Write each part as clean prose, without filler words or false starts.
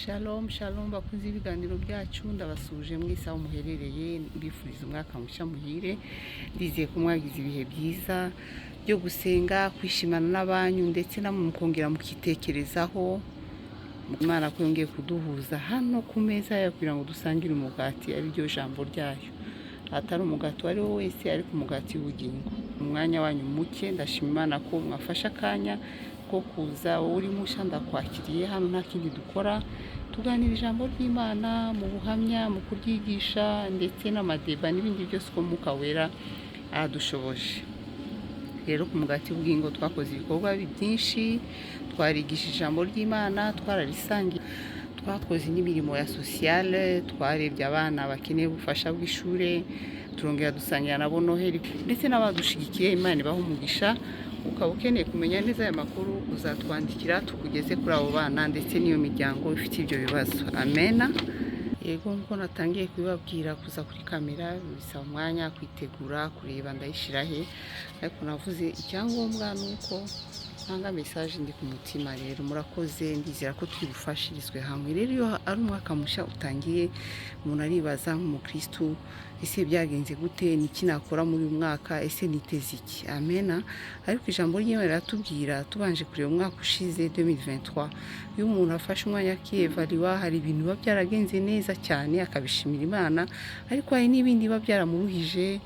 Shalom shalom bakunze ibiganiro byacu ndabasuje mwese aho muherereye mbifuriza umwaka mushya muhire ndizeye ko mwagize ibihe byiza byo gusenga kwishimana n'abanyu ndetse namwe mukongera mukitekerezaho Imana ko yongeye kuduhuza hano ku meza yayo kugira ngo dusangire umugati ari ryo jambo ryayo atari umugati wari wo wese ariko umugati w'ubugingo umwanya wanyu muke ndashima Imana ko mwafasha akanya ko kuza uri mushya ndakwakiriye hano nta kindi dukora tuganira ijambo ry'Imana mu buhamya mu kuryigisha ndetse n'amadeba n'ibindi byose ko Mwuka Wera adushoboje rero ku mugati w'ubugingo twakoze ibikorwa byinshi twarigishije ijambo ry'Imana twararisangiye twakoze n'imirimo ya sociale twarebye abana bakeneye ubufasha bw'ishure turongera dusangira nabo Noheli ndetse n'abadushigikiye Imana ibaho umugisha ukaba ukeneye kumenya neza aya makuru uzatwandikira tukugeze kuri abo bana ndetse n'iyo miryango ifite ibyo bibazo amena yego nko natangiye kubibabwira kuza kuri kamera bisaba umwanya kwitegura kureba ndayishirahe ariko navuze icyangombwa nuko ntanga message ndi ku mutima rero murakoze ndizera ko twibufashirizwe hamwe rero iyo ari umwaka mushya utangiye umuntu aribaza nk'umukristo ese byagenze gute niki nakora muri uyu mwaka ese niteze iki amena ariko ijambo ry'Imana riratubwira tubanje kureba umwaka ushize 2023 iyo umuntu afashe umwanya akiyevaliwa hari ibintu biba byaragenze neza cyane akabishimira Imana ariko hari n'ibindi biba byaramuruhije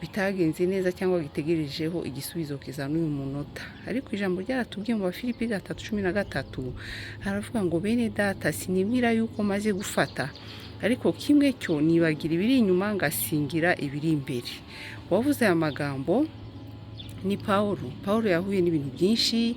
bitagenze neza cyangwa gitegerejeho igisubizo kiza n'uyu munota ariko ijambo ryaratubwiye mu Abafiripi 3:13 haravuga ngo bene data sinibwira yuko maze gufata ariko kimwe cyo nibagira ibiri inyuma ngasingira ibiri imbere wavuze aya magambo ni Paulo yahuye n'ibintu byinshi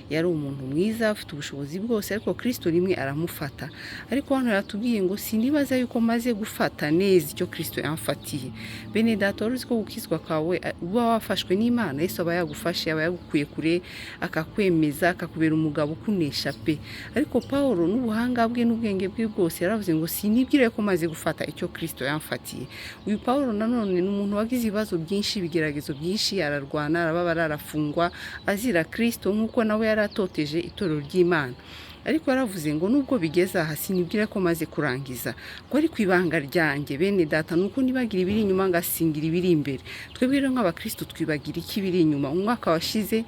yari umuntu mwiza afite ubushobozi bwose ariko Kristo rimwe aramufata ariko hano yaratubwiye ngo sinibaza yuko maze gufata neza icyo Kristo yamfatiye bene data uzi ko gukizwa kawe uba wafashwe n'Imana Yesu aba yagufashe aba yagukuye kure akakwemeza akakubera umugabo kunesha pe ariko Paulo n'ubuhanga bwe n'ubwenge bwe bwose yaravuze ngo sinibwire ko maze gufata icyo Kristo yamfatiye uyu Paulo nanone ni umuntu wagize ibibazo byinshi bigeragezo byinshi ararwana arababara arafungwa azira Kristo nk'uko nawe yaratoteje itorero ry'Imana ariko yaravuze ngo nubwo bigeze aha sinibwira ko maze kurangiza ko ari kwibanga ryanjye bene data nuko nibagira ibiri inyuma ngasingira ibiri imbere twebwe rero nk'abakristo twibagira iki biri inyuma umwaka washize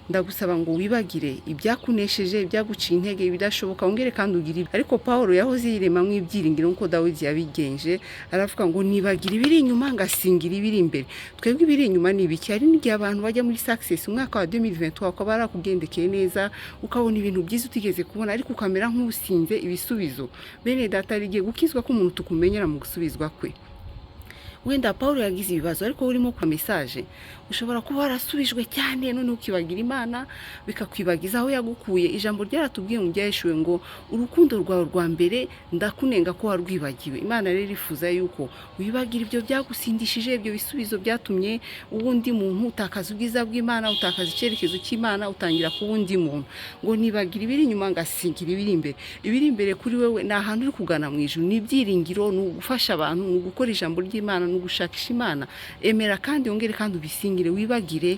ndagusaba ngo wibagire ibyakunesheje ibyaguciye intege ibidashoboka ongere kandi ugire ariko Paulo yahoze yiremamwe ibyiringiro nko Dawidi yabigenje aravuga ngo nibagira ibiri inyuma ngasingira ibiri imbere twebwe ibiri inyuma ni ibiki hari n'igihe abantu bajya muri success umwaka wa 2023 ukaba barakugendekeye neza ukabona ibintu byiza utigeze kubona ariko ukamera nk'usinze ibisubizo bene data rigiye gukizwa ko umuntu tukumenyera mu gusubizwa kwe wenda Paulo yagize ibibazo ariko urimo kwa message ushobora kuba warasubijwe cyane none ukibagira Imana bikakwibagiza aho yagukuye ijambo ryaratubwiye mu byaheshuwe ngo urukundo rwawe rwa mbere ndakunenga ko warwibagiwe Imana rero ifuza yuko wibagira ibyo byagusindishije ibyo bisubizo byatumye ubundi muntu utakaza ubwiza bw'Imana utakaza icyerekezo cy'Imana utangira ku wundi muntu ngo nibagira ibiri inyuma ngasingira ibiri imbere kuri wewe na ahantu uri kugana mu ijuru ni ibyiringiro no gufasha abantu no gukora ijambo ry'Imana no gushakisha Imana emera kandi ongere kandi ubisingire wibagire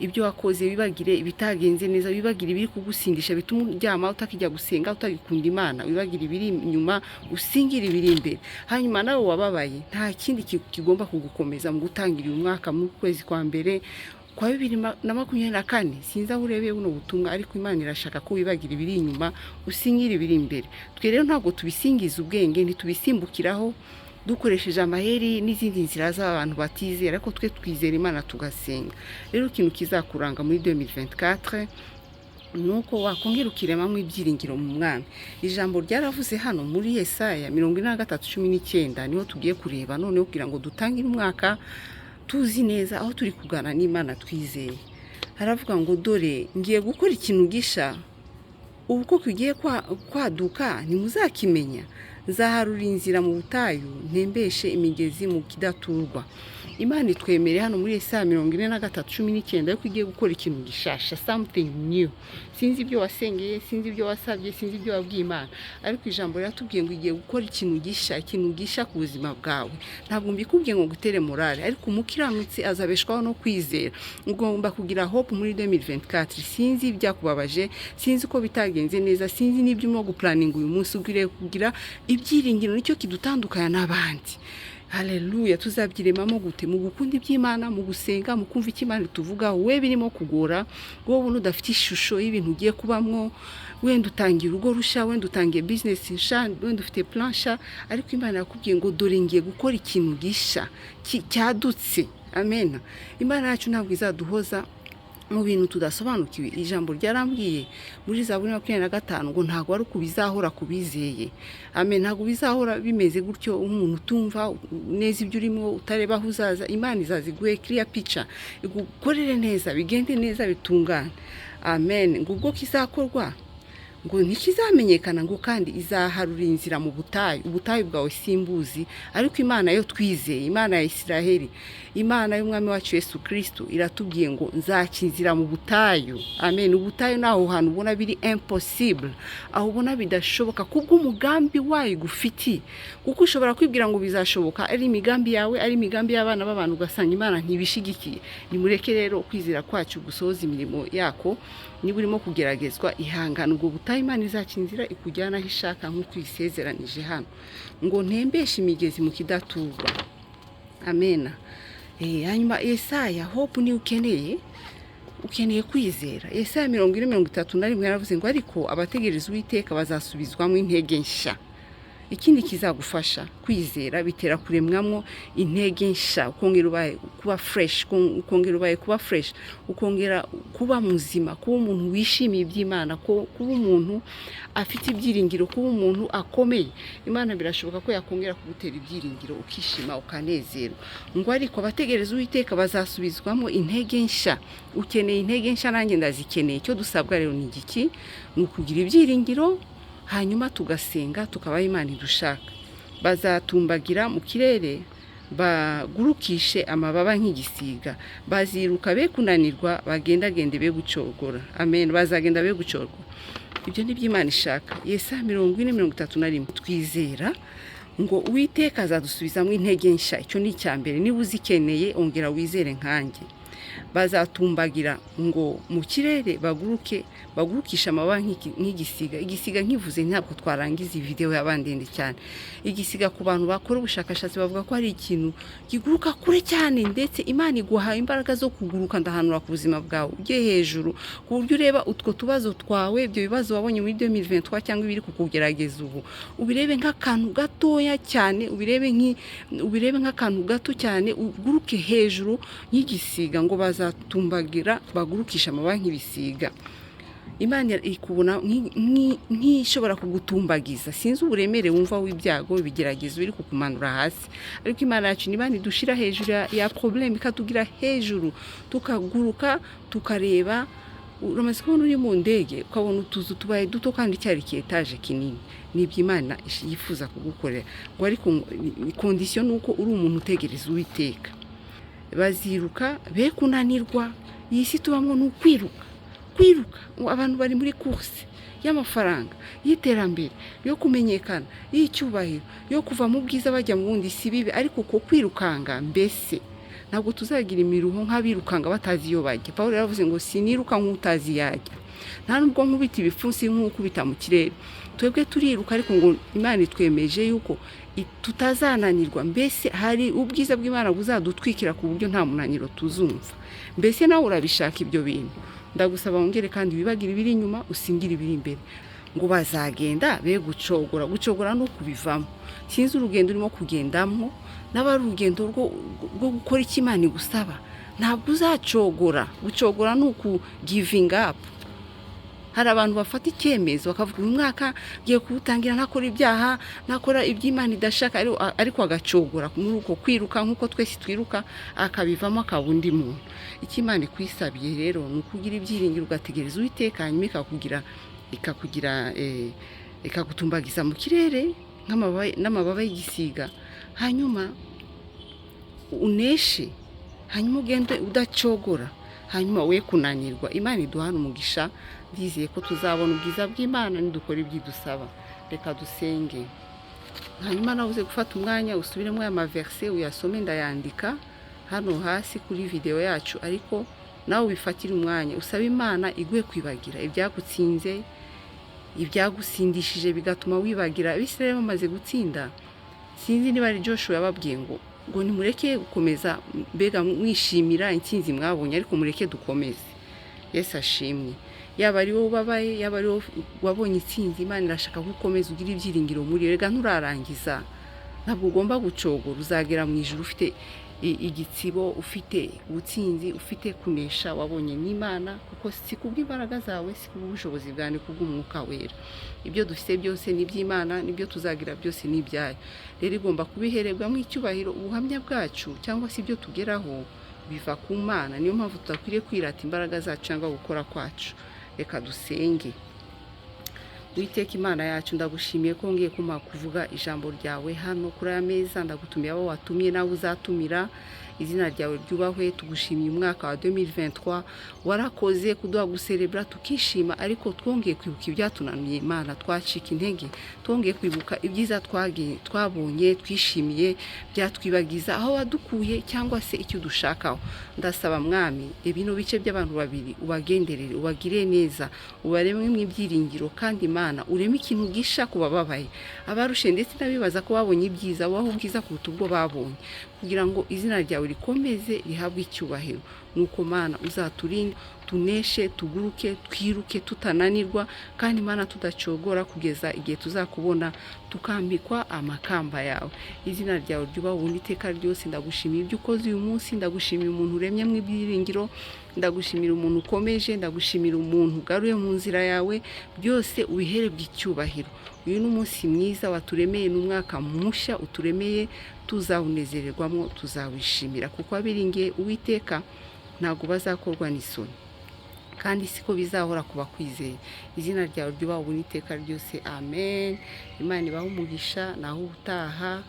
ibyo wakoze wibagire ibitagenze neza wibagire ibiri kugusindisha bituma uryama utakijya gusenga utagikunda Imana wibagire ibiri inyuma usingire ibiri imbere hanyuma nawe wababaye nta kindi kigomba kugukomeza mu gutangira uyu mwaka mu kwezi kwa mbere kwa 2024 sinza urebe buno butumwa ariko Imana irashaka ko wibagira ibiri inyuma usingire ibiri imbere twe rero ntabwo tubisingiza ubwenge ntitubisimbukiraho dukoresheje amaheri n'izindi nzira z'abantu batizera ariko twe twizera Imana tugasenga rero ikintu kizakuranga muri 2024 nuko wakongera ukiremamwe ibyiringiro mu mwami ijambo ryaravuze hano muri Yesaya 43:19 niho tugiye kureba none kugira ngo dutangire umwaka tuzi neza aho turi kugana n'Imana twizeye haravuga ngo dore ngiye gukora ikintu gisha ubu ko kigiye kwaduka ntimuzakimenya nzaharura inzira mu butayu ntembeshe imigezi mu kidaturwa Imana itwemereye hano muri Yesaya 43:19 yuko igiye gukora ikintu gishasha, something new. Sinzi ibyo wasengeye, sinzi ibyo wasabye, sinzi ibyo wabwiye Imana, ariko ijambo riratubwiye ngo igiye gukora ikintu gisha ku buzima bwawe. Ntabwo mbikubwiye ngo gutere morale, ariko umukiranutsi azabeshwaho no kwizera. Ugomba kugira hope muri 2024. Sinzi ibyakubabaje, sinzi ko bitagenze neza, sinzi n'ibyo urimo guplaninga uyu munsi. Ugire kugira ibyiringiro, nicyo kidutandukanya n'abandi. Haleluya. Tuzabyiremamo gute? Mu gukunda iby'Imana, mu gusenga, mu kumva icy'Imana tuvuga. We birimo kugora, wowe udafite ishusho y'ibintu ugiye kubamwo, wenda utangiye urugo rusha, wenda utangiye business nsha, wenda ufite plan nsha, ariko Imana yakubwiye ngo dore ngiye gukora ikintu gisha cyadutse. Amen. Imana yacu ntabwo izaduhoza mu bintu tudasobanukiwe. Ijambo ryarambwiye muri Zaburi 25 ngo ntabwo ari kubizahora kubizeye. Amen. Ntabwo bizahora bimeze gutyo umuntu utumva neza ibyo urimo, utareba aho uzaza. Imana izaziguhe clear picture, igukorere neza, bigende neza, bitungane. Amen. Ngo ubwo kizakorwa ngo ntikizamenyekana, ngo kandi izaharura inzira mu butayu. Ubutayu bwawe simbuzi, ariko Imana yo twizeye, Imana ya Isiraheli, Imana y'umwami wacu Yesu Kristo iratubwiye ngo nzakinzira mu butayu. Amen. Ubutayu naho hantu ubona biri impossible, aho ubona bidashoboka kubwo umugambi wayo gufiti, kuko ushobora kwibwira ngo bizashoboka, ari imigambi yawe, ari imigambi y'abana b'abantu, ugasanga Imana ntibishigikiye. Nimureke rero kwizera kwacu gusohoza imirimo yako. Niba urimo kugeragezwa, ihangana, ubwo butayu Imana izakinzira ikujyana aho ishaka, nk'uko isezeranije hano ngo ntembeshe imigezi mu kidaturwa. Amen. Hanyuma Yesaya, hope ni ukeneye kwizera. Yesaya 40:31 yaravuze ngo ariko abategereza Uwiteka bazasubizwamo intege nshya. Ikindi kizagufasha kwizera bitera kuremwamo intege nshya, ukongera ubaye kuba fresh, ukongera kuba muzima, kuba umuntu wishimiye iby'Imana, kuba umuntu afite ibyiringiro, kuba umuntu akomeye. Imana birashoboka ko yakongera kugutera ibyiringiro, ukishima, ukanezerwa. Ngo ariko abategereza Uwiteka bazasubizwamo intege nshya. Ukeneye intege nshya, nanjye ndazikeneye. Icyo dusabwa rero ni igiki? Ni ukugira ibyiringiro, hanyuma tugasenga, tukabaho Imana idushaka. Bazatumbagira mu kirere, bagurukishe amababa nk'igisiga, baziruka be kunanirwa, bagendagende be gucogora. Amen. Bazagenda be gucogora. Ibyo ni by'Imana ishaka. Yesaya 40:31 twizera ngo Uwiteka azadusubizamo intege nshya. Icyo ni icyambere. Niba uzikeneye, ongera wizere nkanjye. Bazatumbagira ngo mu kirere, bagurukisha amababa nk'igisiga. Igisiga nkivuze ntabwo twarangiza video y'abandende cyane. Igisiga ku bantu bakora ubushakashatsi bavuga ko ari ikintu kiguruka kure cyane, ndetse Imana iguha imbaraga zo kuguruka. Ndahanura ku buzima bwawe ujye hejuru, ku buryo ureba utwo tubazo twawe, ibyo bibazo wabonye muri 2023 cyangwa ibiri kukugerageza ubu, ubirebe nk'akantu gatoya cyane, ubirebe nk'akantu gato cyane, uguruke hejuru nk'igisiga. Ngo bazatumbagira bagurukisha amababa nk'ibisiga. Imana ikubona nk'ishobora kugutumbagiza. Sinzi uburemere wumva w'ibyago, ibigeragezo biri kukumanura hasi, ariko Imana yacu Imana idushira hejuru ya problem, ikatugira hejuru, tukaguruka, tukareba. Uramaze kubona uri mu ndege, ukabona utuzu tubaye duto kandi cyari kietaje kinini. Nibyo Imana yifuza kugukorera. Ngo ariko condition nuko uri umuntu utegereza Uwiteka. Baziruka be kunanirwa. Iyi si tubamwo n'ukwiruka. Abantu bari muri course y'amafaranga, y'iterambere, yo kumenyekana, y'icyubahiro, yo kuva mu bwiza bajya mu bundi. Si bibi, ariko ko kwirukanga, mbese ntabwo tuzagira imiruho nk'abirukanga batazi iyo bajya. Paulo yaravuze ngo siniruka nk'utazi yajya. Nta nubwo nkubita ibipfunsi nk'ukubita mu kirere. Twebwe turiruka, ariko ngo Imana itwemeje yuko tutazananirwa. Mbese hari ubwiza bw'Imana buzadutwikira ku buryo nta munaniro tuzumva. Mbese nawe urabishaka ibyo bintu? Ndagusaba wongere kandi wibagire ibiri inyuma, usingire ibiri imbere. Ngo bazagenda be gucogora no kubivamo. Sinzi urugendo urimo kugendamo, n'abari urugendo rwo gukora icyo Imana igusaba. Ntabwo uzacogora. Gucogora ni uku giving up. Hari abantu bafata icyemezo bakavuga uyu mwaka ngiye kuwutangira nakora ibyaha, nakora iby'Imana idashaka, ariko agacogora muri uko kwiruka nk'uko twese twiruka, akabivamo akabundi muntu. Icy'Imana ikwisabiye rero ni ukugira ibyiringiro, ugategereza Uwiteka, hanyuma ikagutumbagiza mu kirere n'amababa y'igisiga. Hanyuma uneshe, hanyuma ugende udacogora, hanyuma we kunanirwa. Imana iduhana umugisha, ndizeye ko tuzabona ubwiza bw'Imana nidukora ibyidusaba. Reka dusenge. Hanyuma nawe uze gufata umwanya usubiremo aya maverse uyasome, ndayandika hano hasi kuri video yacu, ariko nawe ubifatire umwanya usaba Imana iguhe kwibagira ibyagutsinze, ibyagusindishije bigatuma wibagira. Abisirayeli bamaze gutsinda, sinzi niba ari Joshua yababwiye ngo nimureke gukomeza, mbega mwishimira intsinzi mwabonye, ariko mureke dukomeze. Yesu ashimwe. Yaba ari wowe ubabaye, yaba ari wowe wabonye intsinzi, Imana irashaka gukomeza ugira ibyiringiro muri. Reka nturarangiza, ntabwo ugomba gucogora. Uzagera mu ijuru ufite igitsibo, ufite ubutsinzi, ufite kunesha wabonye n'Imana, kuko si kubw'imbaraga zawe, si kubw'ubushobozi bwawe, ni kubw'Umwuka wera. Ibyo dufite byose ni iby'Imana, n'ibyo tuzagira byose ni ibyayo. Rero igomba kubiherebwamo icyubahiro. Ubuhamya bwacu cyangwa se ibyo tugeraho biva ku Mana. Niyo mpamvu tudakwiriye kwirata imbaraga zacu cyangwa gukora kwacu. Reka dusenge. Uwiteka Imana yacu, ndagushimiye ko ngiye kuvuga ijambo ryawe hano kuri aya meza. Ndagutumiye abo watumye nawe uzatumira, izina ryawe ryubahwe. Tugushimiye umwaka wa 2023 warakoze kuduha guserebra tukishima, ariko twongeye kwibuka ibyatunaniye Imana, twacika intege, twongeye kwibuka ibyiza twabonye, twishimiye, byatwibagiza aho wadukuye cyangwa se icyo dushakaho. Ndasaba Mwami, ibino bice by'abantu babiri ubagenderere, ubagire neza, ubaremwe mu ibyiringiro, kandi Imana ureme ikintu gisha kubababaye, abarushe ndetse nabibaza ko babonye ibyiza, waho ubwiza kuruta ubwo babonye, kugira ngo izina ryawe rikomeze rihabwe icyubahiro. Nuko Mana uzaturinde, tuneshe, tuguruke, twiruke tutananirwa, kandi Mana tudacogora, kugeza igihe tuzakubona tukambikwa amakamba yawe. Izina ryawe ryubahwe iteka ryose. Ndagushimiye ibyo ukoze uyu munsi, ndagushimiye umuntu uremye mu ibyiringiro, ndagushimira umuntu ukomeje, ndagushimira umuntu ugaruye mu nzira yawe, byose ubiherebwe icyubahiro. Uyu ni umunsi mwiza waturemeye, n'umwaka mushya uturemeye, tuzawunezererwamo, tuzawishimira, kuko abiringiye Uwiteka ntabwo bazakorwa n'isoni, kandi siko bizahora kuba kwizeye. Izina ryawe ryubahwe iteka ryose. Amen. Imana ibahe umugisha, naho utaha.